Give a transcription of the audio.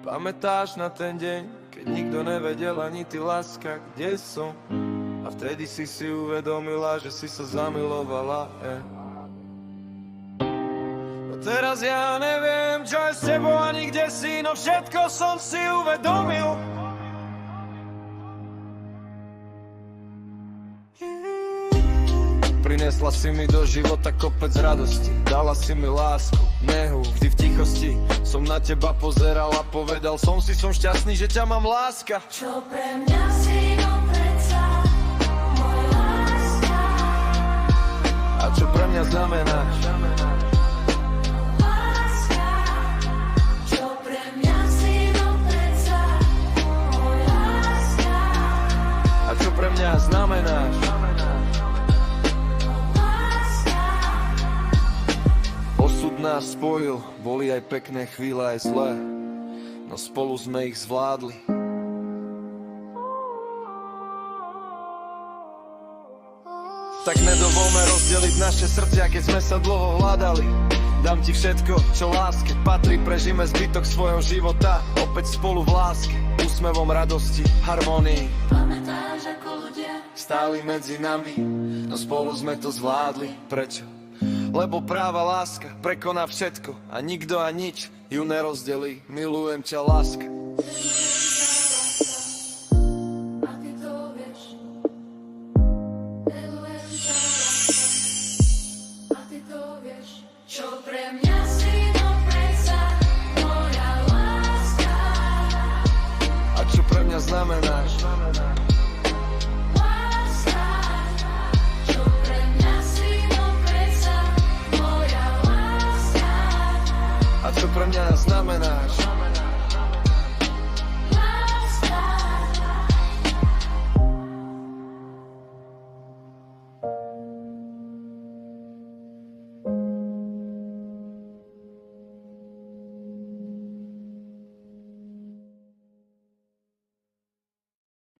Pamätáš na ten deň, keď nikto nevedel ani ty, láska, kde som? A vtedy si uvedomila, že si sa zamilovala, No teraz ja neviem, čo je s tebou ani kde si, no všetko som si uvedomil. Prinesla si mi do života kopec radosti, dala si mi lásku, nehu, vždy v tichosti som na teba pozeral a povedal som šťastný, že ťa mám, láska. Čo pre mňa si, no predsa, môj láska. A čo pre mňa znamenáš? Láska. Čo pre mňa si, no predsa, môj láska. A čo pre mňa znamenáš? Osud nás spojil, boli aj pekné chvíle, aj zlé, no spolu sme ich zvládli. Tak nedovolme rozdeliť naše srdcia, keď sme sa dlho hľadali. Dám ti všetko, čo láske patrí, prežíme zbytok svojho života opäť spolu v láske, úsmevom radosti, harmonii. Pamätáš, ako ľudia Stáli medzi nami, no spolu sme to zvládli. Prečo? Lebo práva láska prekoná všetko a nikto a nič ju nerozdelí. Milujem ťa, láska.